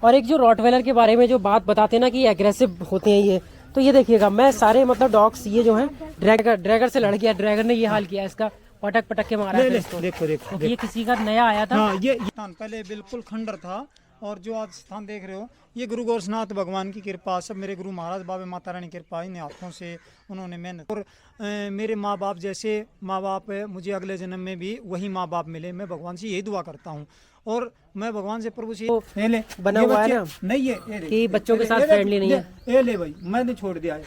और एक जो रॉटवेलर के बारे में जो बात बताते हैं ना कि एग्रेसिव होते हैं ये, तो ये देखिएगा मैं सारे मतलब डॉग्स ये जो है ड्रैगर से लड़ गया, ड्रैगर ने ये हाल किया इसका, पटक पटक के मारा है इसको। देखो देखो तो ये किसी का नया आया था। हाँ, ये स्थान पहले बिल्कुल खंडर था और जो आज स्थान देख रहे हो ये गुरु गोरखनाथ भगवान की कृपा, सब मेरे गुरु महाराज बाबा माता रानी की कृपा, इन हाथों से उन्होंने मेहनत और मेरे माँ बाप जैसे माँ बाप मुझे अगले जन्म में भी वही माँ बाप मिले, मैं भगवान से यही दुआ करता हूँ। और मैं भगवान से प्रभु से बना हुआ है ना नहीं ये कि बच्चों के साथ फ्रेंडली नहीं है। ये ले भाई मैंने छोड़ दिया है।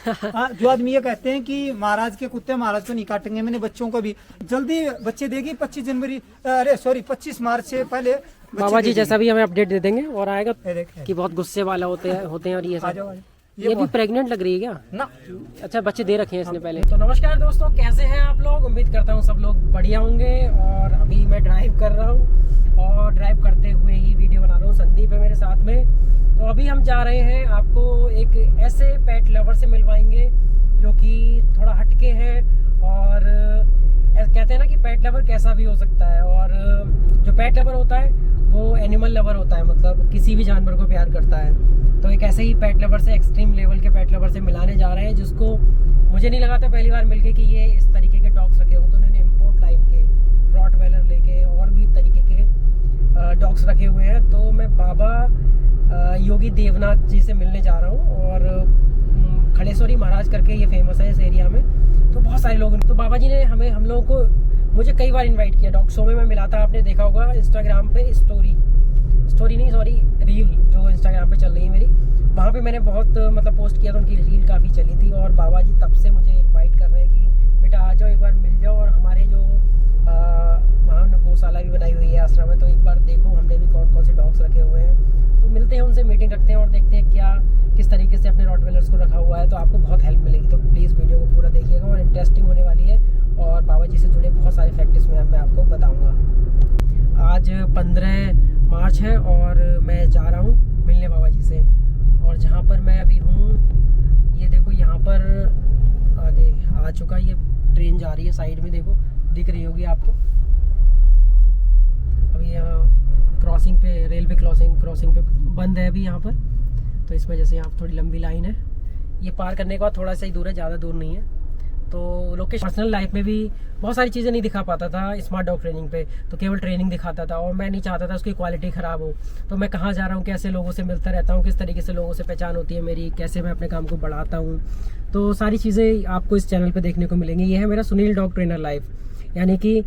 जो आदमी ये कहते हैं कि महाराज के कुत्ते महाराज को नहीं काटेंगे, मैंने बच्चों को भी जल्दी बच्चे देगी 25 मार्च से पहले बाबा जी जैसा भी हमें अपडेट दे देंगे। और आएगा कि बहुत गुस्से वाला होते हैं और ये भी प्रेग्नेंट लग रही है क्या ना? अच्छा, बच्चे दे रखे हैं इसने पहले। तो नमस्कार दोस्तों, कैसे हैं आप लोग? उम्मीद करता हूँ सब लोग बढ़िया होंगे। और अभी मैं ड्राइव कर रहा हूँ और ड्राइव करते हुए ही वीडियो बना रहा हूँ। संदीप है मेरे साथ में। तो अभी हम जा रहे हैं, आपको एक ऐसे पेट लवर से मिलवाएंगे जो कि थोड़ा हटके हैं और कहते हैं ना कि पेट लवर कैसा भी हो सकता है। और जो पेट लवर होता है वो एनिमल लवर होता है, मतलब किसी भी जानवर को प्यार करता है। तो एक ऐसे ही पेट लवर से, एक्सट्रीम लेवल के पेट लवर से मिलाने जा रहे हैं, जिसको मुझे नहीं लगा था पहली बार मिलके कि ये इस तरीके के डॉग्स रखे हो। तो उन्होंने इम्पोर्ट लाइन के रॉटवेलर लेके और भी तरीके के डॉग्स रखे हुए हैं। तो मैं बाबा योगी देवनाथ जी से मिलने जा रहा हूँ और खड़ेश्वरी महाराज करके ये फेमस है इस एरिया में। तो बहुत सारे लोग, तो बाबा जी ने हम लोगों को मुझे कई बार इनवाइट किया। डॉग शो में मैं मिला था, आपने देखा होगा इंस्टाग्राम पे रील जो इंस्टाग्राम पे चल रही है मेरी, वहाँ पे मैंने बहुत मतलब पोस्ट किया था, उनकी रील काफ़ी चली थी। और बाबा जी तब से मुझे इनवाइट कर रहे हैं कि बेटा आ जाओ, एक बार मिल जाओ। और हमारे जो वहाँ गौशाला भी बनाई हुई है आश्रम में, तो एक बार देखो हमने भी कौन कौन से डॉग्स रखे हुए हैं। तो मिलते हैं उनसे, मीटिंग रखते हैं और देखते हैं क्या किस तरीके से अपने रॉटवेलर्स को रखा हुआ है। तो आपको बहुत हेल्प मिलेगी, तो प्लीज़ वीडियो को पूरा देखिएगा और इंटरेस्टिंग होने वाली है। और बाबा जी से जुड़े बहुत सारे फैक्ट इसमें मैं आपको बताऊँगा। आज 15 मार्च है और मैं जा रहा हूँ मिलने बाबा जी से। और जहाँ पर मैं अभी हूँ ये देखो, यहाँ पर आगे आ चुका, ये ट्रेन जा रही है साइड में, देखो दिख रही होगी आपको। अभी यहाँ क्रॉसिंग पे, रेलवे क्रॉसिंग पे बंद है अभी यहाँ पर, तो इस वजह से यहाँ थोड़ी लंबी लाइन है। ये पार करने के बाद थोड़ा सा ही दूर है, ज़्यादा दूर नहीं है। तो लोकेशन पर्सनल लाइफ में भी बहुत सारी चीज़ें नहीं दिखा पाता था स्मार्ट डॉग ट्रेनिंग पे, तो केवल ट्रेनिंग दिखाता था और मैं नहीं चाहता था उसकी क्वालिटी ख़राब हो। तो मैं कहाँ जा रहा हूँ, कैसे लोगों से मिलता रहता हूँ, किस तरीके से लोगों से पहचान होती है मेरी, कैसे मैं अपने काम को बढ़ाता हूँ, तो सारी चीज़ें आपको इस चैनल पर देखने को मिलेंगी। ये है मेरा सुनील डॉग ट्रेनर लाइफ, यानी कि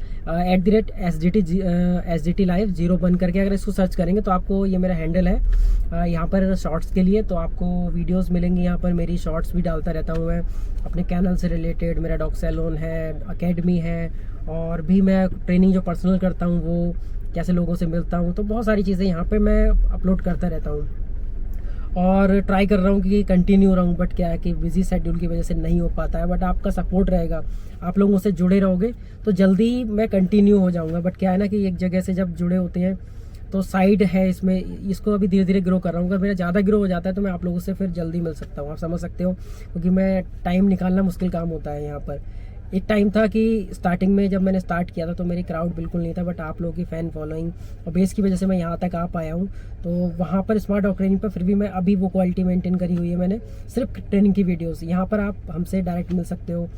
@SDT लाइव 01 करके अगर इसको सर्च करेंगे तो आपको ये मेरा हैंडल है यहाँ पर शॉर्ट्स के लिए। तो आपको वीडियोस मिलेंगी यहाँ पर, मेरी शॉर्ट्स भी डालता रहता हूँ मैं अपने चैनल से रिलेटेड। मेरा डॉग सैलून है, अकेडमी है, और भी मैं ट्रेनिंग जो पर्सनल करता हूँ वो कैसे लोगों से मिलता हूँ, तो बहुत सारी चीज़ें यहाँ पर मैं अपलोड करता रहता हूँ। और ट्राई कर रहा हूँ कि कंटिन्यू रहूँ, बट क्या है कि बिजी शेड्यूल की वजह से नहीं हो पाता है। बट आपका सपोर्ट रहेगा, आप लोग मुझसे जुड़े रहोगे तो जल्दी मैं कंटिन्यू हो जाऊँगा। बट क्या है ना कि एक जगह से जब जुड़े होते हैं तो साइड है इसमें, इसको अभी धीरे धीरे ग्रो कर रहा हूँ। अगर मेरा ज़्यादा ग्रो हो जाता है तो मैं आप लोगों से फिर जल्दी मिल सकता हूँ, आप समझ सकते हो, क्योंकि मैं टाइम निकालना मुश्किल काम होता है यहाँ पर। एक टाइम था कि स्टार्टिंग में जब मैंने स्टार्ट किया था तो मेरी क्राउड बिल्कुल नहीं था, बट आप लोगों की फ़ैन फॉलोइंग और बेस की वजह से मैं यहाँ तक आ पाया हूँ। तो वहाँ पर स्मार्ट डॉग ट्रेनिंग पर फिर भी मैं अभी वो क्वालिटी मेंटेन करी हुई है मैंने, सिर्फ ट्रेनिंग की वीडियोस। यहाँ पर आप हमसे डायरेक्ट मिल सकते हो,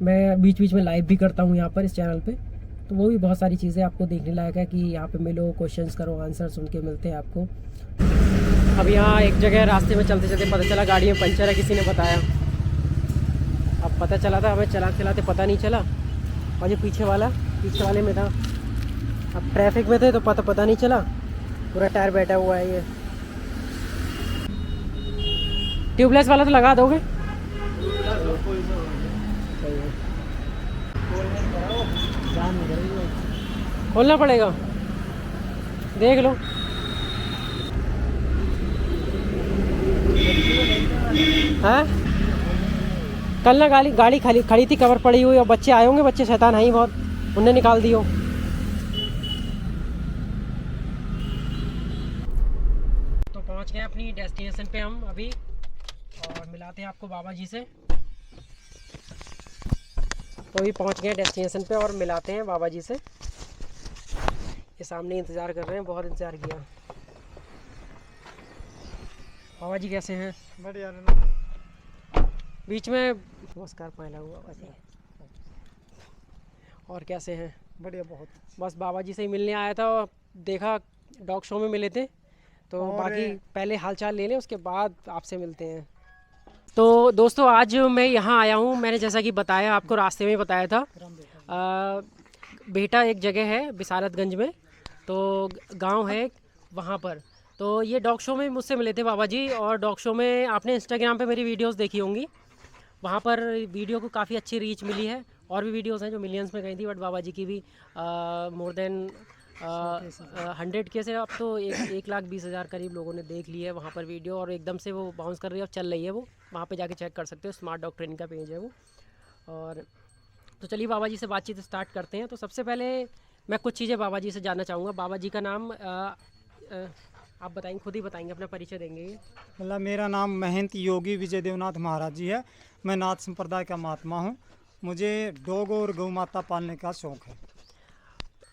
मैं बीच बीच में लाइव भी करता हूँ यहाँ पर इस चैनल पर। तो वो भी बहुत सारी चीज़ें आपको देखने लायक है कि यहाँ पर मिलो, क्वेश्चंस करो, आंसर सुन के मिलते हैं आपको। अब यहाँ एक जगह रास्ते में चलते चलते पता चला गाड़ी में पंचर है, किसी ने बताया। अब पता चला था, हमें चलाते पता नहीं चला, और जो पीछे वाले में था। अब ट्रैफिक में थे तो पता नहीं चला, पूरा टायर बैठा हुआ है। ये ट्यूबलेस वाला तो लगा दोगे? खोलना पड़ेगा, देख लो। हाँ, कल ना गाड़ी खड़ी थी, कवर पड़ी हुई, और बच्चे आए होंगे, बच्चे शैतान है ही बहुत, उनने निकाल दी हो। तो पहुंच गए अपनी डेस्टिनेशन पे हम अभी, और मिलाते हैं आपको बाबा जी से। तो अभी पहुंच गए डेस्टिनेशन पे और मिलाते हैं बाबा जी से। ये सामने इंतज़ार कर रहे हैं, बहुत इंतज़ार किया। बाबा जी कैसे हैं? बढ़िया। बीच में नमस्कार पहला हुआ बाबा जी। और कैसे हैं? बढ़िया बहुत। बस बाबा जी से ही मिलने आया था, देखा डॉग शो में मिले थे, तो बाकी पहले हालचाल ले लें उसके बाद आपसे मिलते हैं। तो दोस्तों आज मैं यहाँ आया हूँ, मैंने जैसा कि बताया आपको, रास्ते में ही बताया था, बेटा एक जगह है बिसारतगंज में, तो गांव है वहाँ पर। तो ये डॉग शो में मुझसे मिले थे बाबा जी, और डॉग शो में आपने इंस्टाग्राम पे मेरी वीडियोस देखी होंगी, वहाँ पर वीडियो को काफ़ी अच्छी रीच मिली है। और भी वीडियोस हैं जो मिलियंस में गई थी, बट बाबा जी की भी मोर देन 100 के से अब तो 1,20,000 करीब लोगों ने देख ली है वहाँ पर वीडियो, और एकदम से वो बाउंस कर रही है और चल रही है। वो वहाँ पे जाके चेक कर सकते हो, स्मार्ट डॉग ट्रेनिंग का पेज है वो। और तो चलिए बाबा जी से बातचीत स्टार्ट करते हैं। तो सबसे पहले मैं कुछ चीज़ें बाबा जी से जानना चाहूँगा। बाबा जी का नाम आप बताएंगे, खुद ही बताएंगे, अपना परिचय देंगे? मतलब मेरा नाम महंत योगी विजय देवनाथ महाराज जी है। मैं नाथ संप्रदाय का महात्मा हूँ। मुझे डॉग और गौ माता पालने का शौक़ है।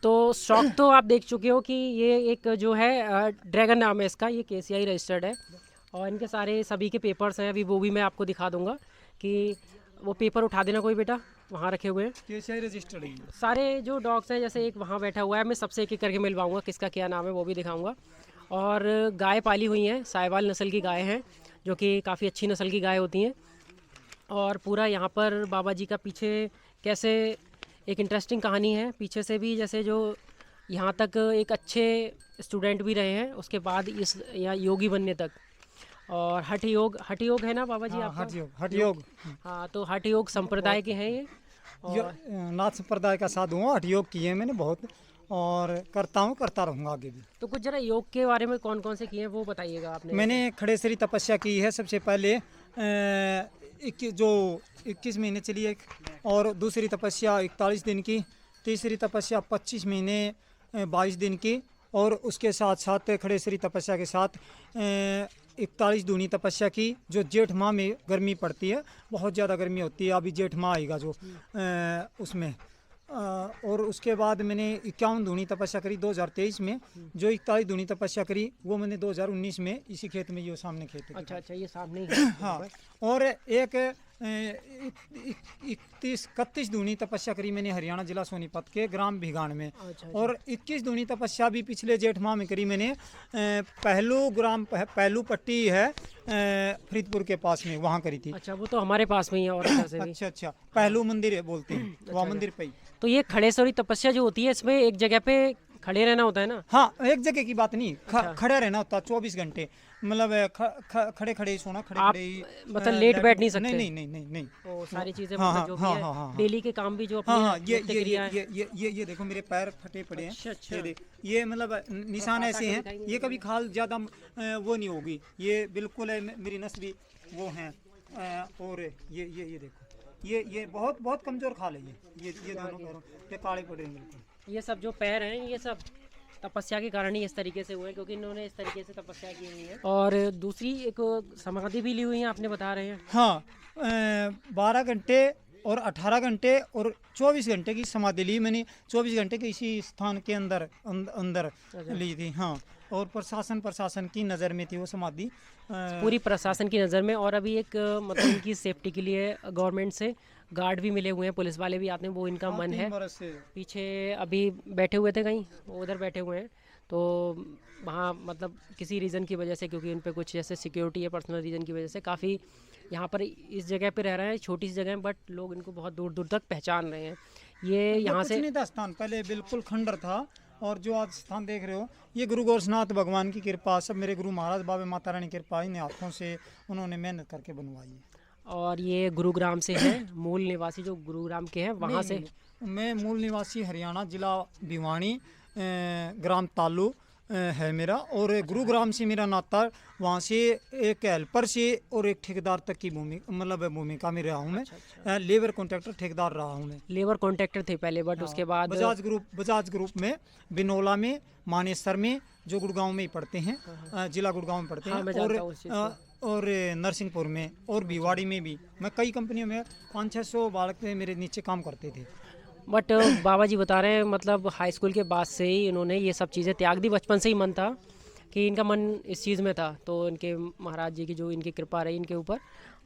तो शौक तो आप देख चुके हो कि ये एक जो है ड्रैगन नाम है इसका, ये KCI रजिस्टर्ड है, और इनके सारे सभी के पेपर्स हैं। अभी वो भी मैं आपको दिखा दूंगा कि वो पेपर उठा देना कोई बेटा, वहाँ रखे हुए हैं KCI रजिस्टर्ड है सारे जो डॉग्स हैं। जैसे एक वहाँ बैठा हुआ है, मैं सबसे एक एक करके मिलवाऊंगा किसका क्या नाम है, वो भी दिखाऊंगा। और गाय पाली हुई हैं, साहिवाल नस्ल की गाय हैं, जो कि काफ़ी अच्छी नस्ल की गाय होती हैं। और पूरा यहाँ पर बाबा जी का पीछे कैसे एक इंटरेस्टिंग कहानी है पीछे से भी, जैसे जो यहाँ तक एक अच्छे स्टूडेंट भी रहे हैं, उसके बाद इस यहाँ योगी बनने तक। और हठ योग है ना बाबा जी? हाँ, आपका हठ योग। हाँ, तो हठ योग संप्रदाय के हैं ये। और नाथ संप्रदाय का साधु हूँ। हठ योग किए मैंने बहुत, और करता हूँ, करता रहूँगा आगे भी। तो कुछ जरा योग के बारे में कौन कौन से किए हैं वो बताइएगा आपने। मैंने खड़ेसरी तपस्या की है सबसे पहले, 21 महीने चली है, और दूसरी तपस्या 41 दिन की, तीसरी तपस्या 25 महीने 22 दिन की, और उसके साथ साथ खड़ेसरी तपस्या के साथ 41 दूनी तपस्या की, जो जेठ माह में गर्मी पड़ती है, बहुत ज़्यादा गर्मी होती है। अभी जेठ माह आएगा जो उसमें। और उसके बाद मैंने 51 दूनी तपस्या करी 2023 में। जो 41 दूनी तपस्या करी वो मैंने 2019 में इसी खेत में, ये सामने खेत है। अच्छा, ये सामने ही है। हाँ, और एक 31 दूनी तपस्या करी मैंने हरियाणा जिला सोनीपत के ग्राम भिगान में। अच्छा। और 21 दूनी तपस्या भी पिछले जेठ माह में करी मैंने, पहलू पट्टी है फरीदपुर के पास में, वहाँ करी थी। अच्छा, वो तो हमारे पास में ही है और इधर से भी। अच्छा, पहलू मंदिर है बोलते हैं, वहाँ मंदिर पे ही। तो ये खड़ेसरी तपस्या जो होती है, इसमें एक जगह पे खड़े रहना होता है ना? हाँ, एक जगह की बात नहीं, खड़े रहना होता है 24 घंटे। मतलब खड़े खड़े ही सोना, खड़े खड़े ही, मतलब लेट बैठ नहीं सकते? नहीं। वो सारी चीजें हाँ, मतलब जो भी है, हाँ, डेली के काम भी जो अपनी हाँ, क्रिया है। ये देखो मेरे पैर फटे पड़े हैं। अच्छा। ये मतलब निशान ऐसे हैं, ये कभी खाल ज्यादा वो नहीं होगी, ये बिल्कुल है, मेरी नस भी वो हैं। और ये देखो, ये बहुत बहुत कमजोर खाल है। ये दोनों पैरों पे काले पड़े हैं बिल्कुल। ये सब जो पैर हैं, ये सब तपस्या के कारण ही इस तरीके से हुए हैं, क्योंकि इन्होंने इस तरीके से तपस्या की हुई है। और दूसरी एक समाधि भी ली हुई है, आपने बता रहे हैं। हाँ, 12 घंटे और 18 घंटे और 24 घंटे की समाधि ली मैंने। 24 घंटे के इसी स्थान के अंदर ली थी। हाँ, और प्रशासन की नज़र में थी वो समाधि, पूरी प्रशासन की नज़र में। और अभी एक मतलब इनकी सेफ्टी के लिए गवर्नमेंट से गार्ड भी मिले हुए हैं, पुलिस वाले भी आते हैं, वो इनका मन है। पीछे अभी बैठे हुए थे कहीं, वो उधर बैठे हुए हैं, तो वहाँ मतलब किसी रीज़न की वजह से, क्योंकि उन पे कुछ जैसे सिक्योरिटी है, पर्सनल रीज़न की वजह से काफ़ी यहाँ पर इस जगह पे रह रहे हैं। छोटी सी जगह है, बट लोग इनको बहुत दूर दूर तक पहचान रहे हैं। ये यहाँ से नहीं था स्थान, पहले बिल्कुल खंडर था, और जो आज स्थान देख रहे हो ये गुरु गोरखनाथ भगवान की कृपा, सब मेरे गुरु महाराज बाबा माता रानी की कृपा, इन हाथों से उन्होंने मेहनत करके बनवाई है। और ये गुरुग्राम से है, मूल निवासी जो गुरुग्राम के हैं वहाँ से। मैं मूल निवासी हरियाणा जिला भिवानी ग्राम तालू है मेरा, और गुरुग्राम से मेरा नाता, वहाँ से एक हेल्पर से और एक ठेकेदार तक की भूमिका में रहा हूँ मैं। अच्छा। लेबर कॉन्ट्रैक्टर ठेकेदार रहा हूँ मैं। लेबर कॉन्ट्रैक्टर थे पहले, बट उसके बाद बजाज ग्रुप में, बिनोला में, मानेसर में, जो गुड़गांव में ही पढ़ते हैं, जिला गुड़गांव में पढ़ते हैं, और नरसिंहपुर में और भिवाड़ी में भी। मैं कई कंपनियों में 500-600 बालक मेरे नीचे काम करते थे। बट बाबा जी बता रहे हैं मतलब हाई स्कूल के बाद से ही इन्होंने ये सब चीज़ें त्याग दी, बचपन से ही मन था कि इनका मन इस चीज़ में था, तो इनके महाराज जी की जो इनकी कृपा रही इनके ऊपर,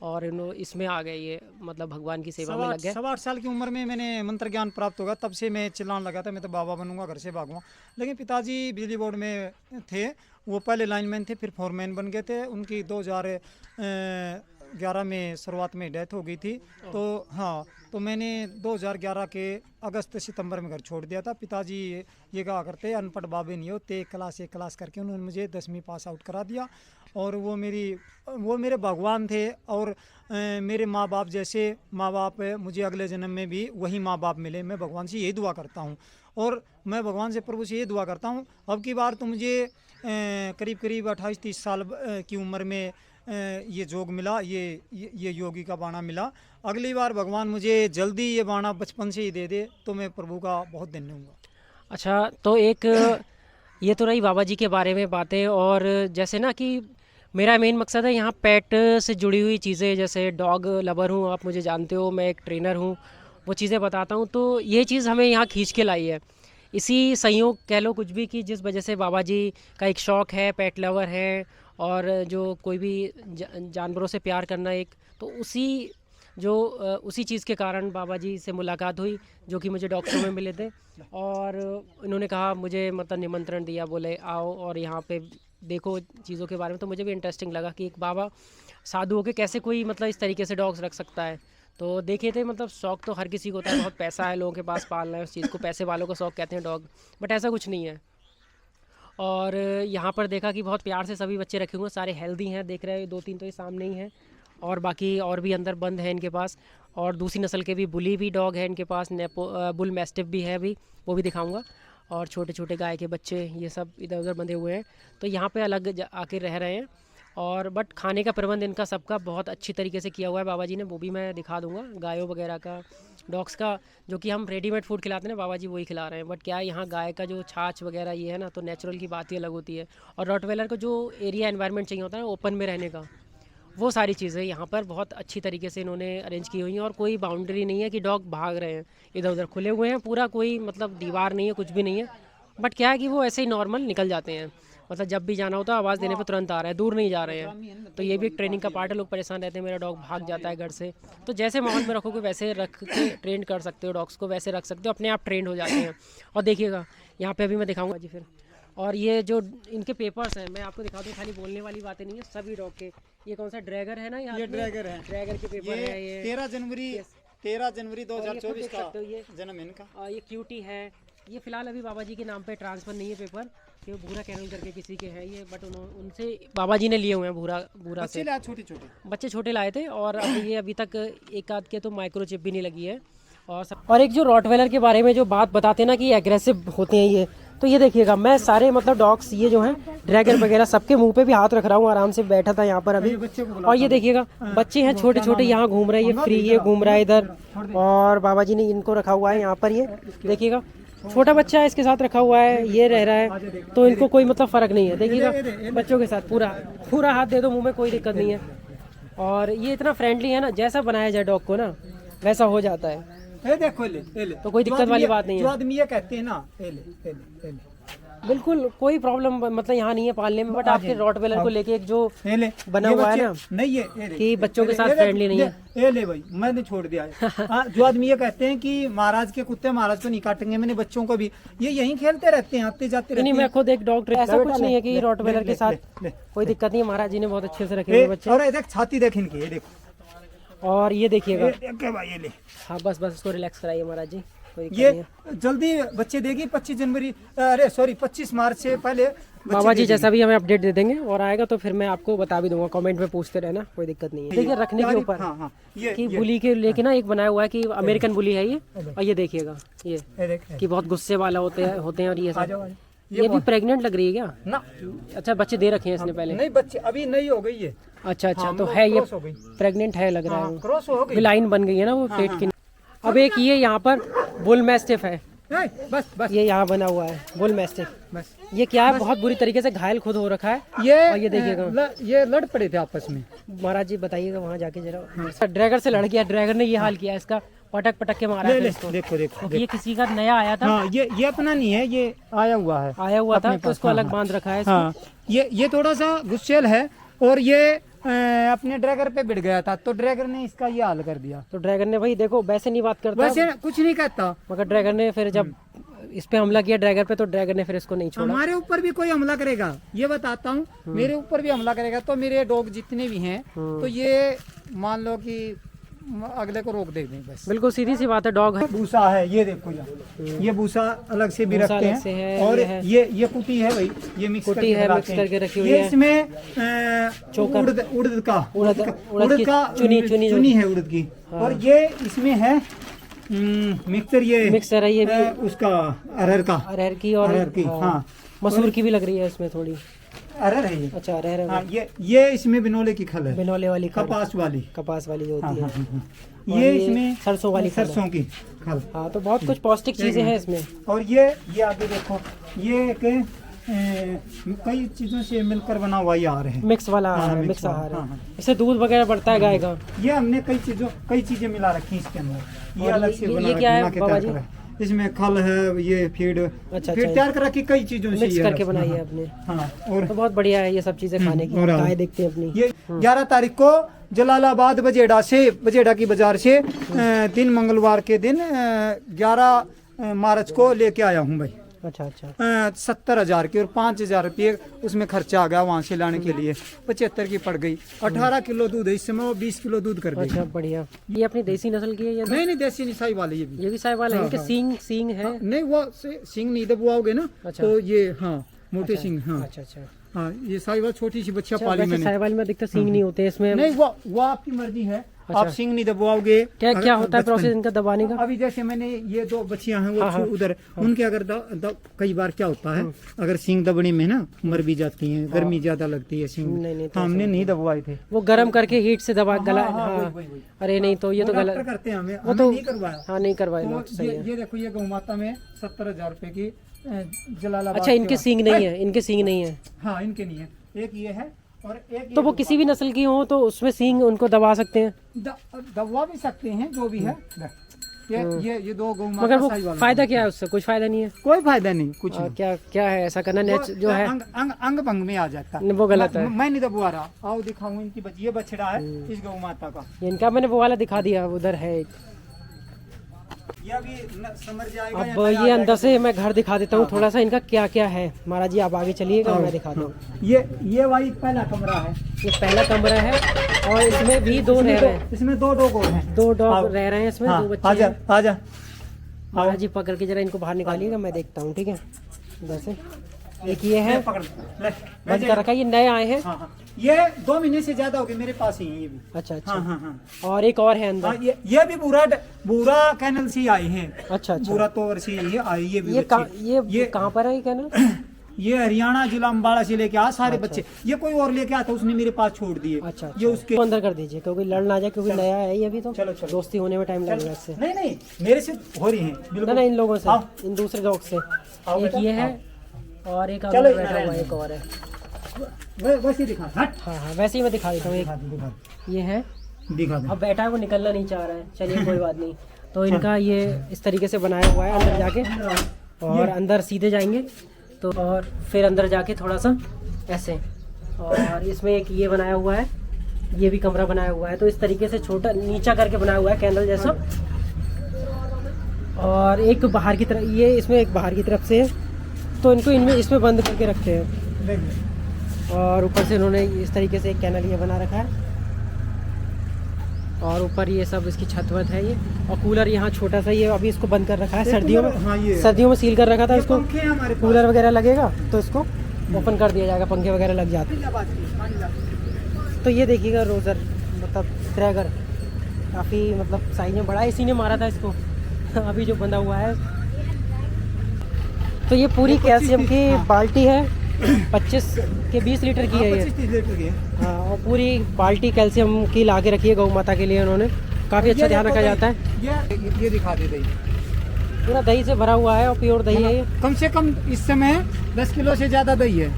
और इसमें आ गए ये, मतलब भगवान की सेवा में लग गए। 8 साल की उम्र में मैंने मंत्र ज्ञान प्राप्त होगा, तब से मैं चिल्लाने लगा था मैं तो बाबा बनूंगा, घर से भागूंगा। लेकिन पिताजी बिजली बोर्ड में थे, वो पहले लाइनमैन थे, फिर फोरमैन बन गए थे। उनकी 2011 में शुरुआत में डेथ हो गई थी। तो हाँ, तो मैंने 2011 के अगस्त सितंबर में घर छोड़ दिया था। पिताजी ये कहा करते अनपढ़ बाबे नहीं होते, एक क्लास करके उन्होंने मुझे 10वीं पास आउट करा दिया। और वो मेरे भगवान थे। और मेरे माँ बाप जैसे माँ बाप मुझे अगले जन्म में भी वही माँ बाप मिले, मैं भगवान से यही दुआ करता हूँ। और मैं भगवान से, प्रभु से ये दुआ करता हूँ, अब की बार तो मुझे करीब 28-30 साल की उम्र में ये जोग मिला, ये योगी का बाणा मिला। अगली बार भगवान मुझे जल्दी ये बाणा बचपन से ही दे दे तो मैं प्रभु का बहुत धन्य हूँगा। अच्छा, तो एक ये तो रही बाबा जी के बारे में बातें, और जैसे ना कि मेरा मेन मकसद है यहाँ पेट से जुड़ी हुई चीज़ें, जैसे डॉग लवर हूँ, आप मुझे जानते हो, मैं एक ट्रेनर हूँ, वो चीज़ें बताता हूँ। तो ये चीज़ हमें यहाँ खींच के लाई है, इसी संयोग कह लो कुछ भी, कि जिस वजह से बाबा जी का एक शौक़ है, पेट लवर है, और जो कोई भी जानवरों से प्यार करना एक, तो उसी चीज़ के कारण बाबा जी से मुलाकात हुई, जो कि मुझे डॉग शो में मिले थे। और इन्होंने कहा, मुझे मतलब निमंत्रण दिया, बोले आओ और यहाँ पे देखो चीज़ों के बारे में। तो मुझे भी इंटरेस्टिंग लगा कि एक बाबा साधु होकर कैसे कोई मतलब इस तरीके से डॉग्स रख सकता है। तो देखे थे, मतलब शौक़ तो हर किसी को होता है, बहुत पैसा है लोगों के पास, पालना है उस चीज़ को, पैसे वालों का शौक़ कहते हैं डॉग, बट ऐसा कुछ नहीं है। और यहाँ पर देखा कि बहुत प्यार से सभी बच्चे रखे हुए हैं, सारे हेल्दी हैं, देख रहे हैं 2-3 तो ये सामने ही हैं, और बाकी और भी अंदर बंद है इनके पास। और दूसरी नस्ल के भी बुली भी डॉग है इनके पास, बुल मैस्टिफ भी है, अभी वो भी दिखाऊंगा। और छोटे छोटे गाय के बच्चे ये सब इधर उधर बंधे हुए हैं, तो यहाँ पे अलग आके रह रहे हैं। और बट खाने का प्रबंध इनका सबका बहुत अच्छी तरीके से किया हुआ है बाबा जी ने, वो भी मैं दिखा दूंगा। गायों वगैरह का, डॉग्स का, जो कि हम रेडीमेड फूड खिलाते हैं ना, बाबा जी वही खिला रहे हैं। बट क्या है, यहाँ गाय का जो छाछ वगैरह ये है ना, तो नेचुरल की बात ही अलग होती है। और रॉटवेलर को जो एरिया एनवायरनमेंट चाहिए होता है ना, ओपन में रहने का, वो सारी चीज़ें यहाँ पर बहुत अच्छी तरीके से इन्होंने अरेंज की हुई हैं। और कोई बाउंड्री नहीं है कि डॉग भाग रहे हैं इधर उधर, खुले हुए हैं पूरा, कोई मतलब दीवार नहीं है, कुछ भी नहीं है। बट क्या है कि वो ऐसे ही नॉर्मल निकल जाते हैं, मतलब जब भी जाना होता है आवाज़ देने पे तुरंत आ रहा है, दूर नहीं जा रहे हैं। तो ये भी एक ट्रेनिंग का पार्ट है। लोग परेशान रहते हैं मेरा डॉग भाग जाता है घर से, तो जैसे माहौल में रखोगे वैसे रख के ट्रेन कर सकते हो डॉग्स को, वैसे रख सकते हो, अपने आप ट्रेंड हो जाते हैं। और देखिएगा यहाँ पे अभी मैं दिखाऊंगा जी फिर। और ये जो इनके पेपर्स हैं मैं आपको दिखा दूँ, खाली बोलने वाली बातें नहीं है, सभी डॉग के। ये कौन सा ड्रैगर है ना, ये ड्रैगर है, ड्रैगर के पेपर है। ये 13 जनवरी 2024 का जन्म इनका। और ये क्यूटी है, ये फिलहाल अभी बाबा जी के नाम पे ट्रांसफ़र नहीं है पेपर, कि वो भूरा कैनल करके किसी के हैं ये, बट उनसे बाबा जी ने लिए हुए हैं भूरा से। छोटे बच्चे छोटे लाए थे, और अभी तक एक आध के तो माइक्रोचिप भी नहीं लगी है। और एक जो रॉटवेलर के बारे में जो बात बताते हैं ना कि एग्रेसिव होते हैं ये, तो ये देखिएगा, मैं सारे मतलब डॉग्स ये जो हैं ड्रैगन वगैरह सबके मुंह पे भी हाथ रख रहा हूँ, आराम से बैठा था यहाँ पर अभी। और ये देखिएगा बच्चे हैं छोटे छोटे, यहाँ घूम रहे हैं, ये फ्री ये घूम रहा है इधर। और बाबा जी ने इनको रखा हुआ है यहाँ पर, ये देखिएगा छोटा बच्चा है इसके साथ रखा हुआ है, ये रह रहा है, तो इनको कोई मतलब फ़र्क नहीं है। देखिएगा बच्चों के साथ पूरा हाथ दे दो मुँह में, कोई दिक्कत नहीं है। और ये इतना फ्रेंडली है ना, जैसा बनाया जाए डॉग को ना वैसा हो जाता है। देखो ले, तो कोई दिक्कत वाली बात नहीं है। जो आदमी ये कहते हैं ना, बिल्कुल कोई प्रॉब्लम मतलब यहाँ नहीं है पालने में। बट आपके रॉटवेलर को लेके एक जो बना हुआ है ना, नहीं है कि बच्चों के साथ फ्रेंडली नहीं है, ये ले भाई मैंने छोड़ दिया है। जो आदमी ये कहते हैं कि महाराज के कुत्ते महाराज को नहीं काटेंगे, मैंने बच्चों को भी ये यहीं खेलते रहते हैं, आते जाते रहते हैं। मैं खुद एक डॉग, ऐसा कुछ नहीं है कि रॉटवेलर के साथ कोई दिक्कत नहीं है। महाराज जी ने बहुत अच्छे से रखे हुए बच्चे। और देख छाती देख इनकी, ये देखो। और ये देखिएगा, ये ले, हाँ बस इसको रिलैक्स कराइए महाराज जी, ये जल्दी बच्चे देगी 25 मार्च से पहले बाबा जी जैसा भी हमें अपडेट दे देंगे, और आएगा तो फिर मैं आपको बता भी दूंगा, कमेंट में पूछते रहना, कोई दिक्कत नहीं है। देखिए रखने के ऊपर कि बुली के लेके ना एक बनाया हुआ है कि अमेरिकन बुली है ये। और ये देखिएगा ये कि बहुत गुस्से वाला होते हैं। और ये भी प्रेग्नेंट लग रही है क्या ना? अच्छा बच्चे दे रखे हैं इसने पहले? नहीं, बच्चे अभी नहीं हो गई है। अच्छा तो है ये प्रेग्नेंट है लग रहा है, क्रॉस हो गई, लाइन बन गई है ना वो पेट की। अब एक ये यहाँ पर बुल मैस्टिफ है, बस ये यहाँ बना हुआ है बुल मैस्टिफ। बस ये क्या है, बहुत बुरी तरीके से घायल खुद हो रखा है। और ये देखिएगा ये लड़ पड़े थे आपस में। महाराज जी बताइएगा वहाँ जाके जरा। ड्रैगर से लड़ गया, ड्रैगर ने ये हाल किया इसका, पटक के मारा है इसको। देखो ये किसी का नया आया था। ये अपना नहीं है, ये आया हुआ था, तो इसको अलग बांध रखा है। ये थोड़ा सा गुस्सेल है और ये अपने ड्रैगर पे बिड़ गया था, तो ड्रैगर ने इसका ये हाल कर दिया। तो ड्रैगन ने भाई देखो वैसे नहीं बात करता, वैसे कुछ नहीं कहता, मगर ड्रैगन ने फिर जब इस पे हमला किया ड्रैगन पे, तो ड्रैगन ने फिर इसको नहीं छोड़ा। हमारे ऊपर भी कोई हमला करेगा, ये बताता हूँ, मेरे ऊपर भी हमला करेगा तो मेरे डॉग जितने भी हैं तो ये मान लो कि अगले को रोक देंगे बस। बिल्कुल सीधी सी बात है, डॉग है। भूसा है, ये देखो यार, ये भूसा अलग से भी भूसा रखते अलग से हैं है, और ये ये कुटी है भाई, ये मिक्स कुटी है, मिक्स करके रखी हुई ये है। इसमें चोकर, उड़द उड़द की का चुनी है उड़द की, और ये इसमें है मिक्सर, ये मिक्सर है ये उसका अरहर का, अरहर की और अरहर की, हाँ मसूर की भी लग रही है इसमें थोड़ी। अरहर है ये, अच्छा अरहर है, हाँ, ये इसमें बिनोले की खल है, बिनौले वाली खल, कपास वाली जो होती है। और ये इसमें सरसों वाली खल है। सरसों की खल। हाँ, तो बहुत कुछ पौष्टिक चीजें हैं इसमें। और ये आगे देखो, ये एक कई चीजों से मिलकर बना हुआ ये आहार है, मिक्स वाला हाँ, आहार है, मिक्स मिक्स आहार हाँ, है। हाँ। इससे दूध वगैरह बढ़ता है गाय का। ये हमने कई चीजें मिला रखी इसके अंदर, ये और अलग से ये क्या है बना के बाबा तैयार जी? करा है। इसमें खल है, ये फीड अच्छा, तैयार कर रखी कई चीजों से, मिक्स ये करके रखा, बनाई है हाँ, आपने। हाँ। और तो बहुत बढ़िया है ये सब चीजें खाने की। और गाय देखते हैं अपनी। ये 11 तारीख को जलालाबाद बजेड़ा की बाजार से दिन मंगलवार के दिन 11 मार्च को लेके आया हूँ भाई। अच्छा अच्छा 70,000 की, और 5,000 रुपये उसमें खर्चा आ गया वहाँ से लाने के लिए, 75 की पड़ गई। 18 किलो दूध है इस समय, वो 20 किलो दूध कर देगी। अच्छा बढ़िया। ये अपनी देसी नस्ल की है या नहीं देसी निसाई वाले ये भी, ये भी साहिवाल है? हाँ, इनके हाँ। सींग है? नहीं वो सिंग नहीं दबुआओगे ना, अच्छा। तो ये हाँ मोटे सिंग, हाँ अच्छा अच्छा। हाँ, ये साहिवाल छोटी सी बच्चा अच्छा, पाली वैसे मैंने। साहिवाल में अधिकतर सींग नहीं होते इसमें। नहीं वो आपकी मर्जी है, अच्छा। आप सिंग नहीं दबवाओगे। क्या क्या होता है बचपन- प्रोसेस इनका दबाने का? अभी जैसे मैंने ये 2 बच्चियां हैं वो हाँ, हाँ। उधर, उनके अगर कई बार क्या होता है, अगर सिंग दबने में ना मर भी जाती हैं, गर्मी ज्यादा लगती है सिंग, नहीं, तो हमने नहीं दबवाए थे। वो गर्म करके हीट से दबा गला। हाँ, हाँ वही। अरे नहीं, तो ये तो डॉक्टर गलत करते हैं, हमें वो तो नहीं करवाया। हाँ नहीं करवाए तो लोग, सही है। ये देखो, ये गौ माता में 70,000 रुपए की जलालाबाद। अच्छा इनके सींग नहीं है, इनके सींग नहीं है। हाँ इनके नहीं है, एक ये है और एक तो वो किसी भी नस्ल की हो तो उसमें सींग उनको दबा सकते हैं, दबवा भी सकते हैं जो भी है। ये 2 गौ माता मगर वो साहिवाल। फायदा क्या है उससे? कुछ फायदा नहीं है। कोई फायदा नहीं, कुछ नहीं। क्या क्या है ऐसा करना जो है अंग भंग में आ जाता है, वो गलत है। मैं नहीं दबवा रहा। आओ दिखाऊं इनकी ये बछड़ा है इस गौ माता का, इनका मैंने वो वाला दिखा दिया, उधर है एक। ये अभी समझ जाएगा। अब ये अंदर से मैं घर दिखा देता हूँ थोड़ा सा इनका क्या क्या है। महाराज जी आप आगे चलिएगा, मैं दिखाता हूँ। ये भाई पहला कमरा है, ये पहला कमरा है और इसमें भी 2 रह रहे हैं। इसमें 2 डॉग और हैं, 2 डॉग रह रहे हैं इसमें, 2 बच्चे आजा हैं। आजा। महाराज जी पकड़ के जरा इनको बाहर निकालिएगा, मैं देखता हूँ, ठीक है। इधर से एक ये है पकड़ ले, बंद कर रखा है, ये नए आए हैं। हाँ, ये 2 महीने से ज्यादा हो गए मेरे पास ही हैं ये भी। अच्छा अच्छा। हाँ हाँ हाँ। और एक और है हाँ, अंदर। ये भी पूरा कैनल से ही आए हैं। अच्छा अच्छा। पूरा तौर से ये आए, ये भी ये बच्चे। ये कहाँ पर है ये कहना? ये हरियाणा जिला अम्बाड़ा से लेके आ सारे बच्चे। ये कोई और लेके आता, उसने मेरे पास छोड़ दिए। अच्छा ये उसके तो अंदर कर दीजिए क्योंकि लड़ ना जाए, क्योंकि नया है ये अभी, तो चलो, चलो। दोस्ती होने में टाइम लगेगा इससे। नहीं मेरे से हो रही है ना बिल्कुल। ना इन लोगों से, आओ। इन दूसरे डॉग से। आओ एक बेटा, ये है और एक चलो, अंदर बैठा हुआ है, एक और है। वैसे दिखा, हट हाँ हाँ वैसे ही मैं दिखा देता हूँ। एक ये है, दिखा दे। अब बैठा है वो निकलना नहीं चाह रहा है। चलिए कोई बात नहीं। तो इनका ये इस तरीके से बनाया हुआ है अंदर जाके, और अंदर सीधे जाएंगे तो, और फिर अंदर जाके थोड़ा सा ऐसे, और इसमें एक ये बनाया हुआ है, ये भी कमरा बनाया हुआ है। तो इस तरीके से छोटा नीचा करके बनाया हुआ है कैंडल जैसा। और एक बाहर की तरफ, ये इसमें एक बाहर की तरफ से है, तो इनको इनमें इसमें बंद करके रखते हैं। देख ले। और ऊपर से इन्होंने इस तरीके से एक कैनल ये बना रखा है, और ऊपर ये सब इसकी छत वत है ये, और कूलर यहाँ छोटा सा ये अभी इसको बंद कर रखा है। सर्दियों में, हाँ, ये सर्दियों में सील कर रखा था इसको। पंखे हैं हमारे पास। कूलर वगैरह लगेगा तो इसको ओपन कर दिया जाएगा, पंखे वगैरह लग जाते हैं। तो ये देखिएगा रोज़र, मतलब ड्रैगर काफ़ी मतलब साइज में बड़ा है, इसी ने मारा था इसको अभी जो बंधा हुआ है। तो ये पूरी कैल्शियम की बाल्टी है, 25 के 20 लीटर की है ये। 25-30 लीटर की है। हाँ, और पूरी बाल्टी कैल्शियम की ला के रखी है गौ माता के लिए उन्होंने। काफ़ी अच्छा ध्यान रखा जाता है। ये दिखा दे दही, पूरा दही से भरा हुआ है और प्योर दही है ये। कम से कम इस समय 10 किलो से ज्यादा दही है।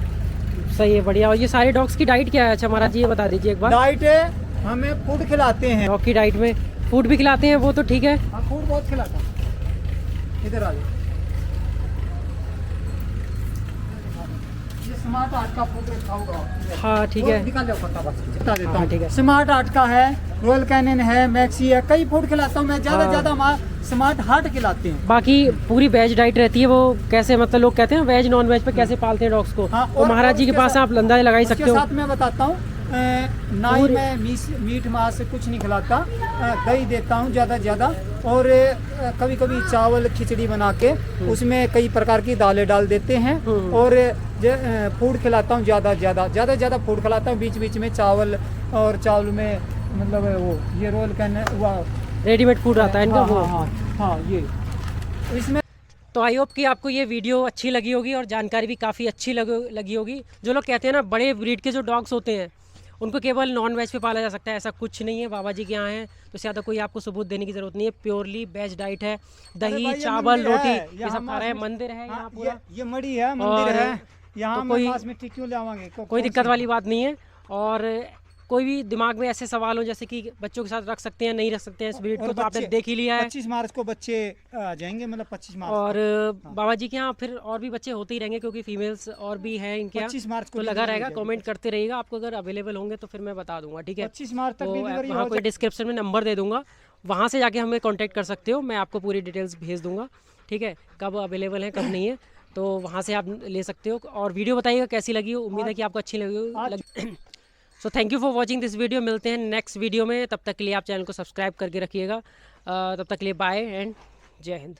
सही है, बढ़िया। और ये सारे डॉग्स की डाइट क्या है? अच्छा महाराज जी ये बता दीजिए एक बार। डाइट है, हमें फूड खिलाते हैं। डॉग की डाइट में फूड भी खिलाते हैं, वो तो ठीक है। हाँ, फूड बहुत खिलाता है। इधर आ जाओ। ये स्मार्ट आर्ट का फूड रखा होगा। हाँ ठीक है, निकाल जाओ फटाफट से, बता देता हाँ, ठीक है। हूँ। स्मार्ट आर्ट का है, रॉयल कैनिन है, मैक्सी है, कई फूड खिलाता हूँ मैं। हाँ। ज़्यादा स्मार्ट हार्ट खिलाते हैं। बाकी पूरी वेज डाइट रहती है। वो कैसे, मतलब लोग कहते हैं वेज नॉन वेज पे कैसे पालते हैं डॉग्स को, हाँ, वो महाराज जी के उसके पास साथ- आप अंदाजा लगा ही उसके सकते हो। साथ मैं बताता हूँ, ना ही मैं मीट मांस कुछ नहीं खिलाता, दही देता हूँ ज़्यादा, और कभी कभी चावल खिचड़ी बना के उसमें कई प्रकार की दालें डाल देते हैं, और फूड खिलाता हूँ ज़्यादा फूड खिलाता हूँ। बीच बीच में चावल, और चावल में मतलब वो ये रोल कैन रेडीमेड फूड आता है इनका वो। हाँ ये इसमें। तो आई होप कि आपको ये वीडियो अच्छी लगी होगी और जानकारी भी काफ़ी अच्छी लगी होगी। जो लोग कहते हैं ना बड़े ब्रीड के जो डॉग्स होते हैं उनको केवल नॉन वेज पे पाला जा सकता है, ऐसा कुछ नहीं है। बाबा जी के यहाँ है तो ज़्यादा कोई आपको सबूत देने की ज़रूरत नहीं है। प्योरली वेज डाइट है, दही चावल रोटी ये सब खा रहे हैं। मंदिर है यहाँ पूरा, ये मड़ी है, मंदिर और है यहाँ। तो कोई- मांस मिट्टी क्यों लावांगे? कोई दिक्कत वाली बात नहीं है। और कोई भी दिमाग में ऐसे सवाल हो जैसे कि बच्चों के साथ रख सकते हैं नहीं रख सकते हैं इस ब्रीड को, तो आपने देख ही लिया है। 25 मार्च को बच्चे आ जाएंगे, मतलब 25 मार्च और बाबा जी के यहाँ फिर और भी बच्चे होते ही रहेंगे क्योंकि फीमेल्स और भी हैं इनके यहाँ, 25 मार्च को तो लगा delivery रहेगा। हो जाएगी। कमेंट करते रहिएगा, आपको अगर अवेलेबल होंगे तो फिर मैं बता दूंगा, ठीक है। 25 मार्च तक तो डिलीवरी वहाँ हो पर डिस्क्रिप्शन में नंबर दे दूंगा, वहाँ से जाके हमें कांटेक्ट कर सकते हो। मैं आपको पूरी डिटेल्स भेज दूंगा, ठीक है, कब अवेलेबल है कब नहीं है, तो वहाँ से आप ले सकते हो। और वीडियो बताइएगा कैसी लगी, उम्मीद है कि आपको अच्छी लगी। So thank you for watching this video. मिलते हैं नेक्स्ट वीडियो में, तब तक के लिए आप चैनल को सब्सक्राइब करके रखिएगा। तब तक के लिए बाय एंड जय हिंद।